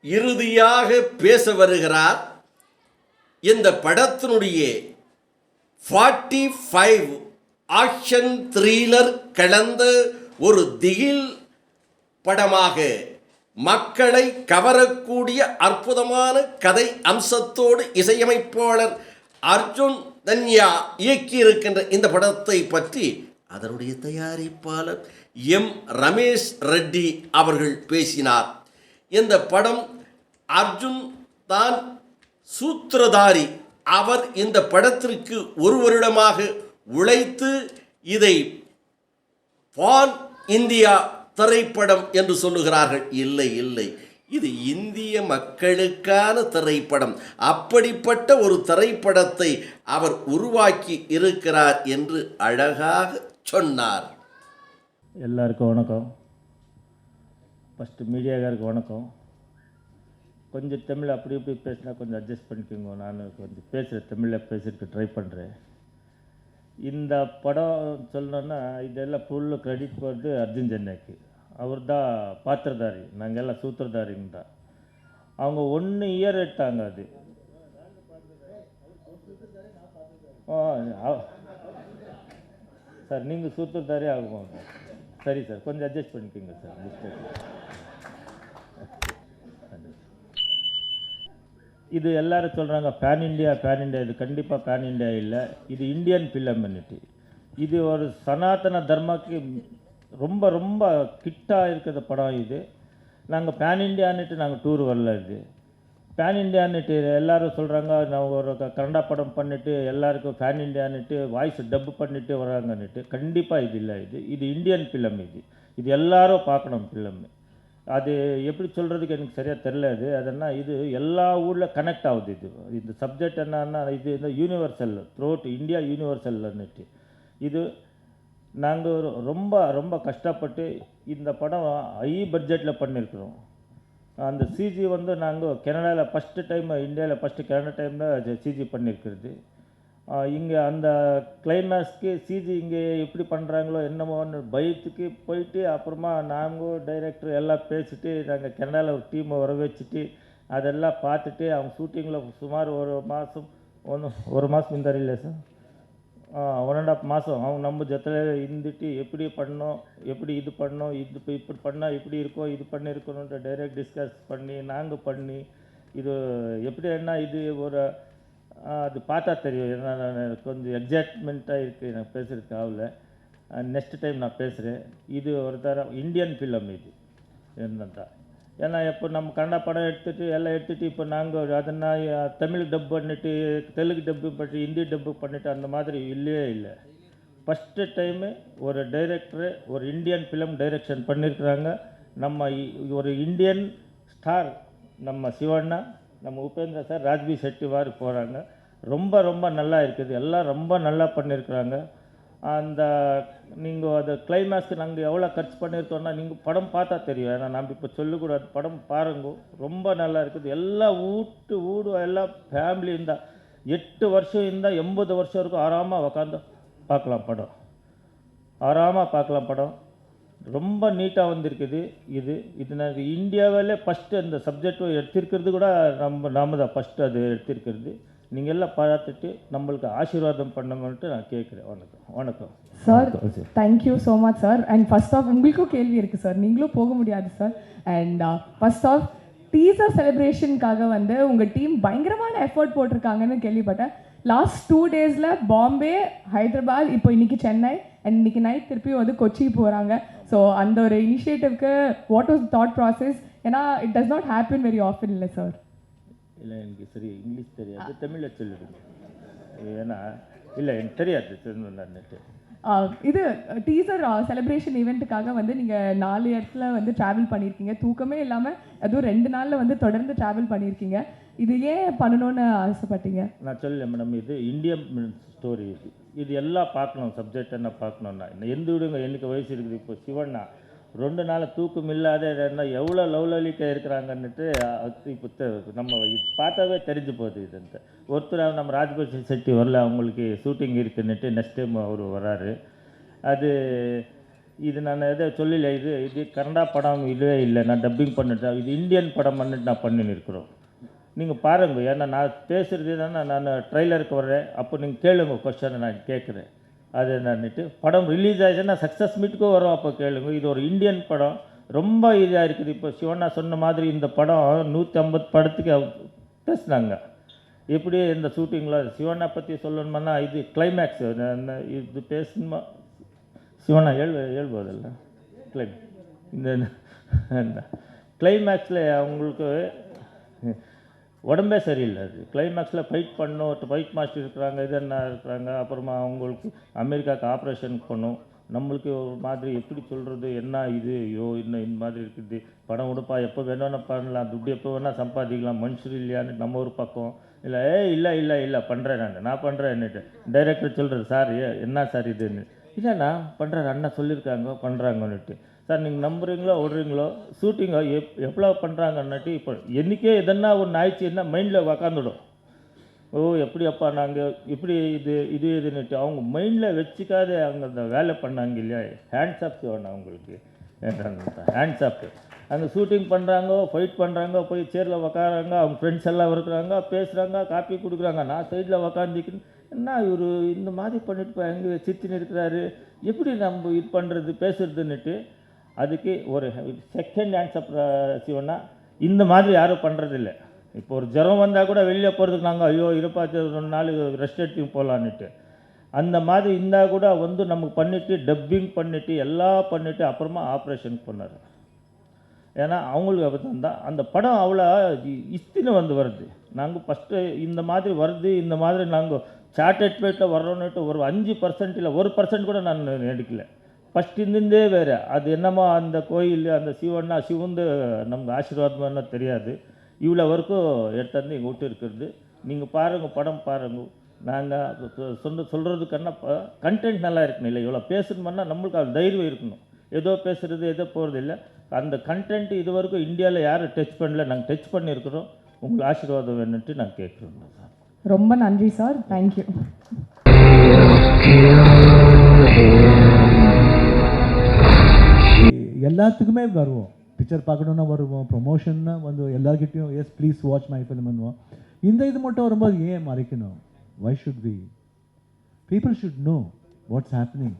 இறுதியாக பேச வருகிறார். இந்த படத்தினுடைய 45 ஆக்ஷன் த்ரில்லர் கலந்த ஒரு திகில் படமாக மக்களை கவரக்கூடிய அற்புதமான கதை அம்சத்தோடு இசையமைப்பாளர் அர்ஜுன் தன்யா இயக்கியிருக்கின்ற இந்த படத்தை பற்றி அதனுடைய தயாரிப்பாளர் எம் ரமேஷ் ரெட்டி அவர்கள் பேசினார். இந்த படம் அர்ஜுன் தான் சூத்திரதாரி. அவர் இந்த படத்திற்கு ஒரு வருடமாக உழைத்து இதை பான் இந்தியா திரைப்படம் என்று சொல்லுகிறார்கள். இல்லை இல்லை, இது இந்திய மக்களுக்கான திரைப்படம். அப்படிப்பட்ட ஒரு திரைப்படத்தை அவர் உருவாக்கி இருக்கிறார் என்று அழகாக சொன்னார். எல்லாருக்கும் வணக்கம். ஃபஸ்ட்டு மீடியாக்காருக்கு வணக்கம். கொஞ்சம் தமிழ் அப்படி இப்படி பேசினா கொஞ்சம் அட்ஜஸ்ட் பண்ணிக்கோங்க. நான் கொஞ்சம் பேசுகிறேன், தமிழில் பேசுறதுக்கு ட்ரை பண்ணுறேன். இந்த படம் சொல்லணுன்னா இதெல்லாம் ஃபுல்லு கிரெடிட் போகிறது அர்ஜுன் ஜன்யாக்கு. அவர் தான் பாத்திரதாரி, நாங்கள் எல்லாம் சூத்திரதாரிங்க தான். அவங்க 1 இயர் எடுத்தாங்க. அது சார் நீங்கள் சூத்திரதாரி ஆகும். சரி சார், கொஞ்சம் அட்ஜஸ்ட் பண்ணிக்கோங்க சார். இது எல்லோரும் சொல்கிறாங்க பேன் இண்டியா. இது கண்டிப்பாக பேன் இண்டியா இல்லை. இது இந்தியன் ஃபிலம். இது ஒரு சனாதன தர்மக்கு ரொம்ப ரொம்ப கிட்டாக இருக்கிற படம். இது நாங்கள் பேன் இண்டியான்னுட்டு நாங்கள் டூர் வரல. இது பேன் இண்டியான்னுட்டு எல்லோரும் சொல்கிறாங்க. நாங்கள் ஒரு கன்னடா படம் பண்ணிவிட்டு எல்லாருக்கும் பேன் இண்டியான்னுட்டு வாய்ஸ் டப்பு பண்ணிவிட்டு வராங்கன்னுட்டு. கண்டிப்பாக இது இல்லை. இது இந்தியன் ஃபிலம். இது எல்லோரும் பார்க்கணும் ஃபிலம். அது எப்படி சொல்கிறதுக்கு எனக்கு சரியாக தெரில. அதனால் இது எல்லா ஊரில் கனெக்ட் ஆகுது. இந்த சப்ஜெக்ட் என்னன்னா இது இந்த யூனிவர்சல் த்ரோட் இந்தியா யூனிவர்சல்னுட்டு. இது நாங்கள் ரொம்ப ரொம்ப கஷ்டப்பட்டு இந்த படம் ஹை பட்ஜெட்டில் பண்ணியிருக்கிறோம். அந்த சிஜி நாங்கள் கனடாவில் ஃபஸ்ட்டு டைம், இந்தியாவில் ஃபஸ்ட்டு கனடா டைமில் சிஜி பண்ணியிருக்கிறது. இங்கே அந்த கிளைமேக்ஸ்க்கு சிஜி இங்கே எப்படி பண்ணுறாங்களோ என்னமோன்னு பயத்துக்கு போயிட்டு அப்புறமா நாங்கள் டைரக்டர் எல்லாம் பேசிட்டு நாங்கள் கனடாவில் ஒரு டீமை வர வச்சுட்டு அதெல்லாம் பார்த்துட்டு அவங்க ஷூட்டிங்கில் சுமார் ஒரு மாதம் இந்த இல்லை சார் 1.5 மாதம் அவங்க நம்ம ஜொத்தையில் இருந்துட்டு எப்படி பண்ணோம், எப்படி இது பண்ணோம், இது இப்படி பண்ணால் இப்படி இருக்கோ, இது பண்ணியிருக்கணுன்ற டைரக்ட் டிஸ்கஸ் பண்ணி நாங்கள் பண்ணி இது எப்படி என்ன இது ஒரு அது பார்த்தா தெரியும். ஏன்னா நான் கொஞ்சம் எக்ஸைட்மெண்ட்டாக இருக்குது, எனக்கு பேசுகிறதுக்கு ஆகல. நெக்ஸ்ட் டைம் நான் பேசுகிறேன். இது ஒரு தரம் இந்தியன் ஃபிலம். இது என்னதான் ஏன்னா இப்போ நம்ம கன்னடா படம் எடுத்துகிட்டு எல்லாம் எடுத்துகிட்டு இப்போ நாங்கள் அதனால் தமிழ் டப் பண்ணிவிட்டு தெலுங்கு டப்பு பண்ணி ஹிந்தி டப்பு பண்ணிவிட்டு அந்த மாதிரி இல்லையே இல்லை. ஃபஸ்ட்டு டைமு ஒரு டைரக்டரு ஒரு இந்தியன் ஃபிலம் டைரக்ஷன் பண்ணியிருக்கிறாங்க. நம்ம ஒரு இந்தியன் ஸ்டார் நம்ம சிவண்ணா, நம்ம உபேந்திர சார், ராஜ்பி செட்டிவார் போகிறாங்க. ரொம்ப ரொம்ப நல்லா இருக்குது. எல்லாம் ரொம்ப நல்லா பண்ணியிருக்கிறாங்க. அந்த நீங்கள் அது கிளைமேக்ஸ்க்கு நாங்கள் எவ்வளோ கட்ச் பண்ணியிருக்கோன்னா நீங்கள் படம் பார்த்தா தெரியும். ஏன்னா நம்ம இப்போ சொல்லக்கூடாது, படம் பாருங்க. ரொம்ப நல்லா இருக்குது. எல்லாம் வீடு எல்லாம் ஃபேமிலி இருந்தால் 8 வருஷம் இருந்தால் 80 வருஷம் இருக்கும். ஆறாமல் உக்காந்து பார்க்கலாம் படம். ஆறாமல் பார்க்கலாம் படம். ரொம்ப நீட்டாக வந்திருக்குது. இது நாங்கள் இந்தியாவிலே ஃபஸ்ட்டு அந்த சப்ஜெக்ட் எடுத்திருக்கிறது கூட நாம தான் ஃபஸ்ட்டு அது எடுத்திருக்கிறது. நீங்கள் எல்லாம் பார்த்துட்டு நம்மளுக்கு ஆசீர்வாதம் பண்ணுங்கன்ட்டு நான் கேட்குறேன். வணக்கம் sir. Thank you so much sir. And first of உங்களுக்கும் கேள்வி இருக்குது சார், நீங்களும் போக முடியாது sir. And first of teaser செலிப்ரேஷனுக்காக உங்கள் டீம் பயங்கரமான எஃபர்ட் போட்டிருக்காங்கன்னு கேள்விப்பட்டேன். லாஸ்ட் 2 டேஸில் பாம்பே, ஹைதராபாத், இப்போ இன்றைக்கி சென்னை அண்ட் இன்றைக்கி நைட் திருப்பியும் கொச்சி போகிறாங்க. ஸோ அந்த ஒரு இனிஷியேட்டிவ்க்கு வாட் வாஸ் தாட் ப்ராசஸ்? ஏன்னா it does not happen very often இல்லை சார். இல்லை, எனக்கு சரி இங்கிலீஷ் தெரியாது, தமிழில் சொல்லிடுங்க. ஏன்னா இல்லை எனக்கு தெரியாது சொன்னேன்னுட்டு. இது டீசர் செலிப்ரேஷன் ஈவெண்ட்டுக்காக நீங்கள் 4 இடத்துல ட்ராவல் பண்ணியிருக்கீங்க. தூக்கமே இல்லாமல் அதுவும் 2 நாளில் தொடர்ந்து ட்ராவல் பண்ணியிருக்கீங்க. இது ஏன் பண்ணணும்னு ஆசைப்பட்டீங்க? நான் சொல்லலை மேடம், இது இந்தியன் ஸ்டோரி. இது எல்லாம் பார்க்கணும். சப்ஜெக்ட் என்ன பார்க்கணுன்னா எந்த விடுங்க. எனக்கு வயசு இருக்குது. இப்போ சிவண்ணா 2 நாள் தூக்கம் இல்லாத எவ்வளோ லவ்லிக்காக இருக்கிறாங்கன்னுட்டு இப்போ நம்ம பார்த்தாவே தெரிஞ்சு போகுது. இதுன்ட்டு ஒருத்தர் நம்ம ராஜ்பி செட்டி வரல, அவங்களுக்கு ஷூட்டிங் இருக்குன்னுட்டு நெக்ஸ்ட் டைம் அவர் வராரு. அது இது நான் எதை சொல்லல, இது கன்னடா படம் இல்லவே இல்லை, நான் டப்பிங் பண்ணிட்டேன், இது இந்தியன் படம் பண்ணிட்டு நான் பண்ணின்னு இருக்கிறோம். நீங்கள் பாருங்க, ஏன்னா நான் பேசுகிறது தானே, நான் ட்ரெய்லருக்கு வர்றேன், அப்போ நீங்கள் கேளுங்க கொஸ்டனை, நான் கேட்குறேன். அது என்னன்னுட்டு படம் ரிலீஸ் ஆகிடுச்சுன்னா சக்ஸஸ் மீட்டுக்கும் வரும், அப்போ கேளுங்க. இது ஒரு இந்தியன் படம், ரொம்ப இதாக இருக்குது. இப்போ சிவண்ணா சொன்ன மாதிரி இந்த படம் 150 படத்துக்கு பேசுனாங்க. எப்படி இந்த ஷூட்டிங்கில் சிவண்ணா பற்றி சொல்லணுமானா, இது கிளைமேக்ஸ், இது பேசணுமா சிவண்ணா ಹೇಳ್ಬೋದಲ್ಲ இந்த கிளைமேக்ஸில் அவங்களுக்கு உடம்பே சரியில்லை. அது கிளைமேக்ஸில் ஃபைட் மாஸ்டர் இருக்கிறாங்க, இதென்ன இருக்கிறாங்க, அப்புறமா அவங்களுக்கு அமெரிக்காவுக்கு ஆப்ரேஷனுக்கு போகணும். நம்மளுக்கு ஒரு மாதிரி எப்படி சொல்கிறது, என்ன இது, ஐயோ இன்னும் இந்த மாதிரி இருக்குது, படம் உடுப்பா எப்போ வேணும்னா பண்ணலாம், துட்டு எப்போ வேணால் சம்பாதிக்கலாம், மனுஷர் இல்லையான்னு நம்ம ஒரு பக்கம். இல்லை இல்லை பண்ணுறேன், நான் பண்ணுறேன்னுட்டு டைரக்டர் சொல்கிறது, சார் என்ன சார் இதுன்னு. இல்லை நான் பண்ணுறேன், அண்ணா சொல்லியிருக்காங்க பண்ணுறாங்கன்னுட்டு. சார் நீங்கள் நம்புறீங்களோ விடுறீங்களோ, ஷூட்டிங்கோ எவ்வளோ பண்ணுறாங்கன்னுட்டு இப்போ என்றைக்கே எதனா ஒன்று ஆயிடுச்சுன்னா மைண்டில் உக்காந்துடும். ஓ எப்படி அப்பா நாங்கள் இப்படி இதுன்னுட்டு அவங்க மைண்டில் வச்சுக்காத அவங்க அந்த வேலை பண்ணாங்க இல்லையா. ஹேண்ட்ஸ் ஆஃப் வேணும் அவங்களுக்கு, ஹேண்ட்ஸ் ஆஃப். அங்கே ஷூட்டிங் பண்ணுறாங்க, ஃபைட் பண்ணுறாங்க, போய் சேரில் உக்காராங்க, அவங்க ஃப்ரெண்ட்ஸ் எல்லாம் இருக்கிறாங்க, பேசுகிறாங்க, காப்பி கொடுக்குறாங்க. நான் சைடில் உக்காந்துக்கின்னு என்ன இவர் இந்த மாதிரி பண்ணிட்டு போய் எங்கே சித்தின்னு இருக்கிறாரு, எப்படி நம்ம இது பண்ணுறது பேசுறதுன்னுட்டு. அதுக்கு ஒரு செகண்ட் ஆன்சர் சிவனா, இந்த மாதிரி யாரும் பண்ணுறதில்ல. இப்போ ஒரு ஜுரம் வந்தால் கூட வெளியே போகிறதுக்கு நாங்கள் ஐயோ இருப்பா 2 நாள் ரெஸ்ட் எடுத்து போகலான்னுட்டு, அந்த மாதிரி இருந்தால் கூட வந்து நமக்கு பண்ணிவிட்டு டப்பிங் பண்ணிவிட்டு எல்லாம் பண்ணிவிட்டு அப்புறமா ஆப்ரேஷனுக்கு பண்ணார். ஏன்னா அவங்களுக்கு அப்படி தான் அந்த படம் அவ்வளோ இஸ்தின்னு வந்து வருது. நாங்கள் ஃபஸ்ட்டு இந்த மாதிரி வருது, இந்த மாதிரி நாங்கள் சார்ட்டட் ஃப்ளைட்டில் வர்றோன்னுட்டு ஒரு 5% இல்லை 1% கூட நான் எடுக்கலை. ஃபஸ்ட் இருந்தே வேறு. அது என்னமோ அந்த கோயில் அந்த சிவன்னா சிவந்து நமக்கு ஆசீர்வாதம்னு தெரியாது. இவ்வளோ வரைக்கும் எடுத்தாந்து எங்கள் வீட்டு இருக்கிறது. நீங்கள் பாருங்கள், படம் பாருங்கள். நாங்கள் சொல்கிறதுக்கான கண்டென்ட் நல்லா இருக்கணும். இல்லை இவ்வளோ பேசணும்னா நம்மளுக்கு அது தைரியம் இருக்கணும். ஏதோ பேசுகிறது ஏதோ போகிறது இல்லை. அந்த கண்டென்ட் இது வரைக்கும் இந்தியாவில் யாரும் டச் பண்ணல, நாங்கள் டச் பண்ணியிருக்கிறோம். உங்களுக்கு ஆசீர்வாதம் வேணுன்ட்டு நான் கேட்குறோம் சார். ரொம்ப நன்றி சார், தேங்க்யூ. எல்லாத்துக்குமே வருவோம், பிக்சர் பார்க்கணுன்னா வருவோம், ப்ரொமோஷன்னா வந்து எல்லாருக்கிட்டையும் எஸ் ப்ளீஸ் வாட்ச் மை ஃபிலிம்னுவோம். இந்த இது மட்டும் வரும்போது ஏன் மறைக்கணும்? Why should we? People should know what's happening.